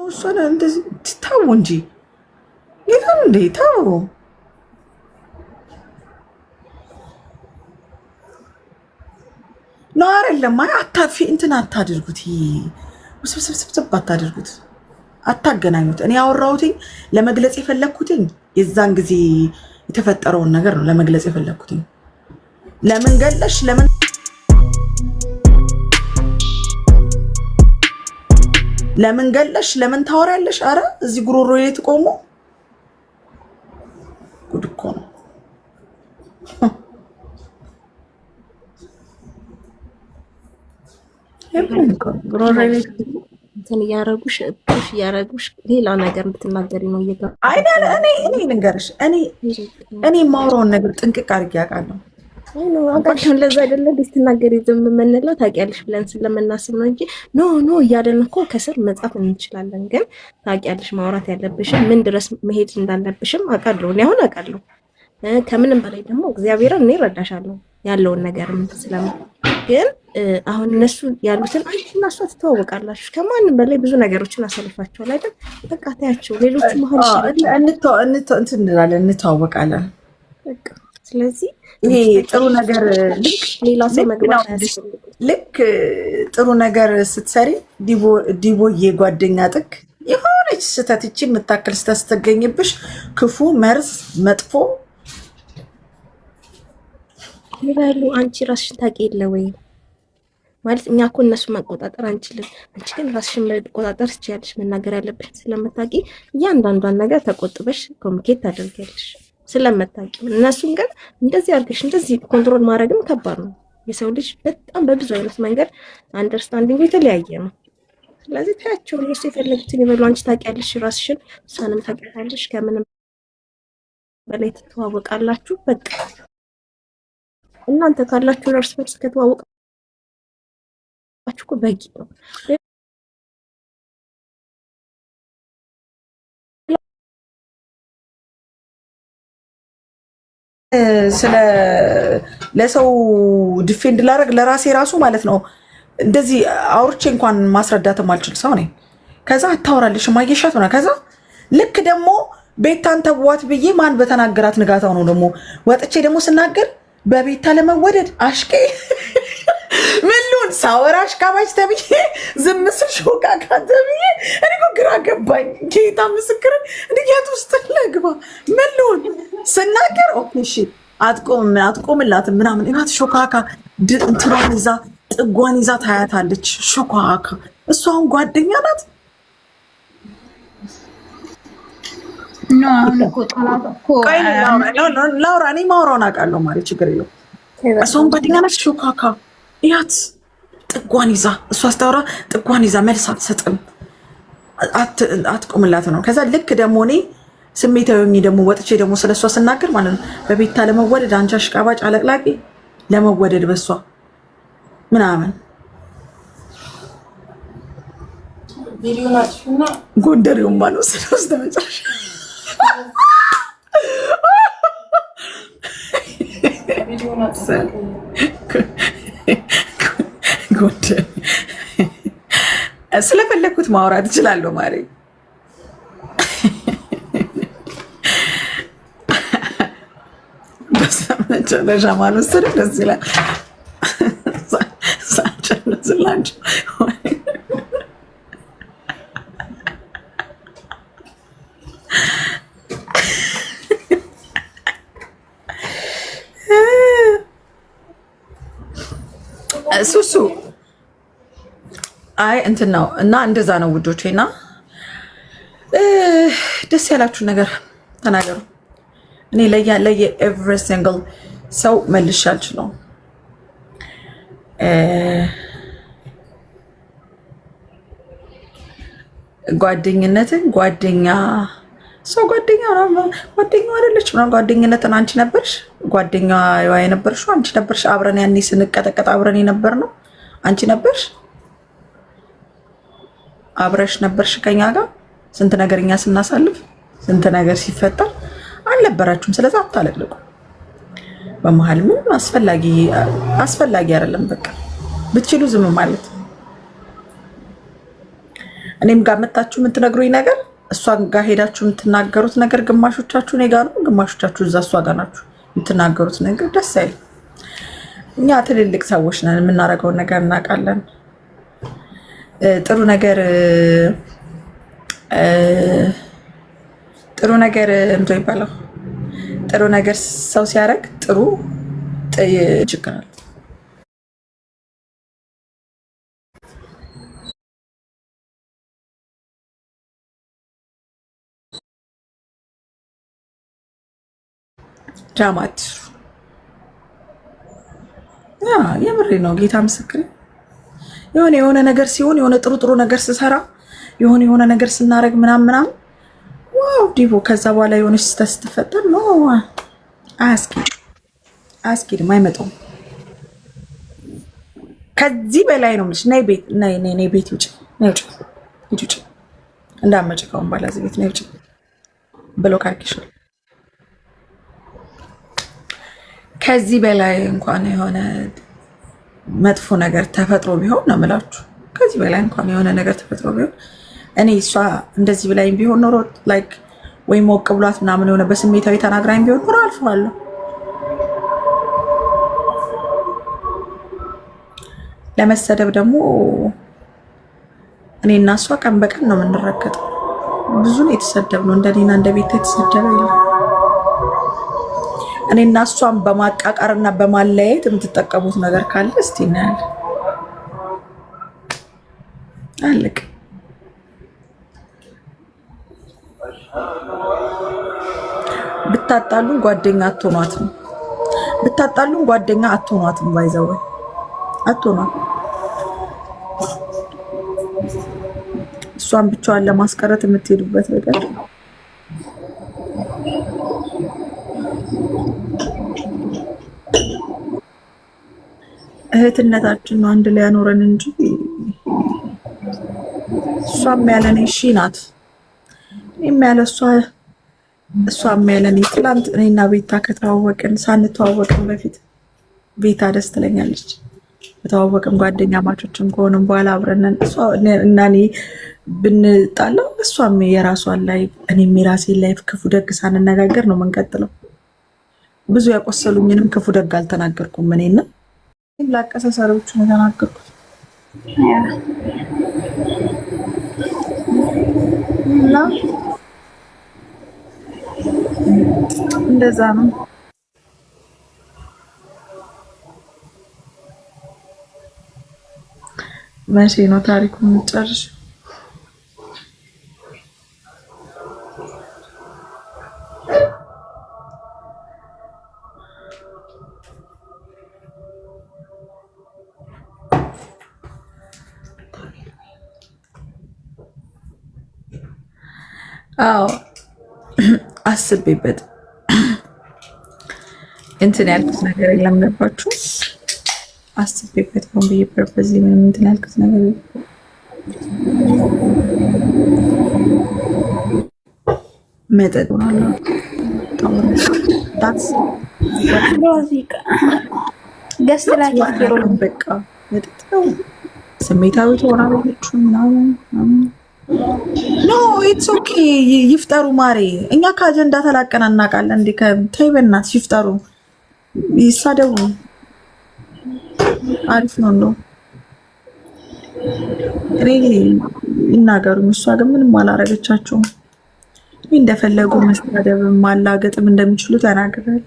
እሷን እንደዚህ ታው እንጂ ይሄን እንዴ ታው ነው አይደለም። አታፊ እንትን አታድርጉት። ውስብስብስብ አታድርጉት። አታገናኙት። እኔ ያወራሁትኝ ለመግለጽ የፈለግኩትኝ የዛን ጊዜ የተፈጠረውን ነገር ነው ለመግለጽ የፈለግኩትኝ። ለምን ገለሽ ለምን ገለሽ ለምን ታወሪያለሽ? አረ እዚህ ጉሮሮ ላይ ትቆሙ። ጉድ እኮ ነው። እንትን እያረጉሽ ፑሽ እያረጉሽ ሌላ ነገር እንድትናገሪ ነው እየገባ እኔ ልንገርሽ፣ እኔ የማወራውን ነገር ጥንቅቅ አድርጌ አውቃለሁ። አውቃለሁ። ለዛ አይደለ እንድትናገሪ ዝም የምንለው ታውቂያለሽ ብለን ስለምናስብ ነው እንጂ ኖ እያለን እኮ ከስር መጻፍ እንችላለን። ግን ታውቂያለሽ ማውራት ያለብሽም ምን ድረስ መሄድ እንዳለብሽም አውቃለሁ። እኔ አሁን አውቃለሁ። ከምንም በላይ ደግሞ እግዚአብሔርን እኔ እረዳሻለሁ ያለውን ነገር ስለምን ግን አሁን እነሱ ያሉትን አንቺና እሷ ትተዋወቃላችሁ። ከማንም በላይ ብዙ ነገሮችን አሳልፋችኋል አይደል? በቃ ታያቸው። ሌሎቹ መሀል እንላለን እንተዋወቃለን። በቃ ስለዚህ ይሄ ጥሩ ነገር ሌላ ሰው መግባት አያስፈልግም። ልክ ጥሩ ነገር ስትሰሪ ዲቦዬ ጓደኛ ጥግ የሆነች ስህተት እቺ የምታክል ስህተት ስትገኝብሽ ክፉ መርዝ መጥፎ ይበሉ። አንቺ ራስሽን ታውቂ የለ ወይ ማለት እኛ እኮ እነሱ መቆጣጠር አንችልም። አንቺ ግን ራስሽን መቆጣጠር ትችያለሽ። መናገር ያለብሽን ስለምታውቂ እያንዳንዷን ነገር ተቆጥበሽ ኮሚኒኬት ታደርጊያለሽ ስለምታውቂ። እነሱን ግን እንደዚህ አድርገሽ እንደዚህ ኮንትሮል ማድረግም ከባድ ነው። የሰው ልጅ በጣም በብዙ አይነት መንገድ አንደርስታንዲንግ የተለያየ ነው። ስለዚህ ታያቸው። እነሱ የፈለጉትን ይበሉ። አንቺ ታውቂያለሽ ራስሽን፣ እሷንም ታውቂያለሽ። ከምንም በላይ ትተዋወቃላችሁ። በቃ እናንተ ካላችሁ እርስ በርስ ከተዋወቃችሁ እኮ በቂ ነው። ስለ ለሰው ዲፌንድ ላደርግ ለራሴ ራሱ ማለት ነው እንደዚህ አውርቼ እንኳን ማስረዳትም አልችል ሰው ነኝ። ከዛ አታወራልሽ ማየሻት ነው። ከዛ ልክ ደግሞ ቤታን ተዋት ብዬ ማን በተናገራት ንጋታው ነው ደግሞ ወጥቼ ደግሞ ስናገር በቤታ ለመወደድ አሽቄ ምሉን ሳወራ አሽቃባጭ ተብዬ ዝም ስል ሾቃቃ ተብዬ እኔ እኮ ግራ ገባኝ። ጌታ ምስክር እንዴት ውስጥ ለግባ ምሉን ስናገር እሺ አትቆምላትም ምናምን እናት ሾካካ እንትሯን ይዛ ጥጓን ይዛ ታያታለች። ሾካካ እሷን ጓደኛ ናት። ላውራ እኔ ማውራውን አውቃለሁ ማለት ችግር የለውም። እሷን ጓደኛ ናት። ሾካካ ያት ጥጓን ይዛ እሷ አስታወራ ጥጓን ይዛ መልስ አትሰጥም። አትቆምላት ነው። ከዛ ልክ ደግሞ እኔ ስሜታዊ ደግሞ ወጥቼ ደግሞ ስለሷ ስናገር ማለት ነው በቤታ ለመወደድ አንቺ አሽቃባጭ አለቅላቂ ለመወደድ በሷ ምናምን ጎንደሬውን ማለት ስለውስጥ መጨረሻ ስለፈለኩት ማውራት እችላለሁ ማሪ። በመጨረሻ ማለት ስር ደስ ይላል። ሳጨርስላችሁ ሱሱ አይ እንትን ነው እና እንደዛ ነው ውዶቼ። እና ደስ ያላችሁ ነገር ተናገሩ። እኔ ለየ ኤቭሪ ሲንግል ሰው መልሼ አልችለውም። ጓደኝነትን ጓደኛ ሰው ጓደኛ አይደለች ምናምን ጓደኝነትን አንቺ ነበርሽ ጓደኛዋ የነበርሽው አንቺ ነበርሽ። አብረን ያኔ ስንቀጠቀጥ አብረን የነበር ነው አንቺ ነበርሽ። አብረሽ ነበርሽ ከኛ ጋር ስንት ነገርኛ ስናሳልፍ ስንት ነገር ሲፈጠር አልነበራችሁም። ስለዚህ አታለቅልቁ። በመሀል ምን አስፈላጊ አይደለም። በቃ ብትችሉ ዝም ማለት እኔም ጋር መጣችሁ የምትነግሩኝ ነገር እሷን ጋር ሄዳችሁ የምትናገሩት ነገር ግማሾቻችሁ እኔ ጋር ነው፣ ግማሾቻችሁ እዛ እሷ ጋር ናችሁ የምትናገሩት ነገር ደስ አይልም። እኛ ትልልቅ ሰዎች ነን፣ የምናደርገውን ነገር እናውቃለን። ጥሩ ነገር እንዶ ይባላል። ጥሩ ነገር ሰው ሲያደርግ ጥሩ ችግር አለ። ጃማት የምሬ ነው። ጌታ ምስክር የሆነ ነገር ሲሆን የሆነ ጥሩ ነገር ስሰራ የሆነ ነገር ስናረግ ምናምን ዋው ዲቦ ከዛ በኋላ የሆነች ስህተት ስትፈጠር ነው አያስኬድም፣ አይመጣውም። ከዚህ በላይ ነው የምልሽ። ነይ ቤት ውጭ እንዳመጭቀውን ባላ እዚህ ቤት ነይ ውጭ ብሎ ካርኪሻል። ከዚህ በላይ እንኳን የሆነ መጥፎ ነገር ተፈጥሮ ቢሆን ነው የምላችሁ። ከዚህ በላይ እንኳን የሆነ ነገር ተፈጥሮ ቢሆን እኔ እሷ እንደዚህ ብላኝ ቢሆን ኖሮ ላይክ ወይ ሞቅ ብሏት ምናምን የሆነ በስሜታዊ ተናግራኝ ቢሆን ኖሮ አልፈዋለሁ። ለመሰደብ ደግሞ እኔ እና እሷ ቀን በቀን ነው የምንረገጠው። ብዙ ነው የተሰደብነው። እንደኔና እንደ ቤት የተሰደበ የለም። እኔ እና እሷን በማቃቃርና በማለያየት የምትጠቀሙት ነገር ካለ እስቲ እናያለን። አለቅ ብታጣሉን ጓደኛ አትሆኗትም። ብታጣሉን ጓደኛ አትሆኗትም። ባይዘው አትሆኗት። እሷን ብቻዋን ለማስቀረት የምትሄዱበት ነገር እህትነታችን ነው አንድ ላይ ያኖረን እንጂ እሷም ያለኔ እሺ ናት። እኔም ያለ እሷም ያለኔ ትላንት እኔና ቤታ ከተዋወቅን ሳንተዋወቅን በፊት ቤታ ደስ ትለኛለች። በተዋወቅን ጓደኛ ማቾችም ከሆንም በኋላ አብረን እና እኔ ብንጣለው እሷም የራሷን ላይ እኔም የራሴን ላይ ክፉ ደግ ሳንነጋገር ነው የምንቀጥለው። ብዙ ያቆሰሉኝንም ክፉ ደግ አልተናገርኩም እኔና ላቀሰ ሰሪዎቹን የተናገርኩት እና እንደዛ ነው። መቼ ነው ታሪኩን የምጨርሽ? አዎ አስቤበት እንትን ያልኩት ነገር የለም ነባችሁ። አስቤበት ነው ብዬ ፐርፐዝ ምንም እንትን ያልኩት ነገር መጠጥ ሆናለሁ። ገስት ላይ በቃ መጠጥ ነው። ስሜታዊ ትሆናለች ምናምን ኖ ኢትስ ኦኬ። ይፍጠሩ ማሬ፣ እኛ ከአጀንዳ ተላቀን እናውቃለን። እንዴ ተይ በእናትሽ ይፍጠሩ፣ ይሳደቡ፣ አሪፍ ነው እንደው እኔ ይናገሩኝ። እሷ ግን ምንም አላረገቻቸውም። እንደፈለጉ መስተዳደብም ማላገጥም እንደሚችሉ ተናግራሉ።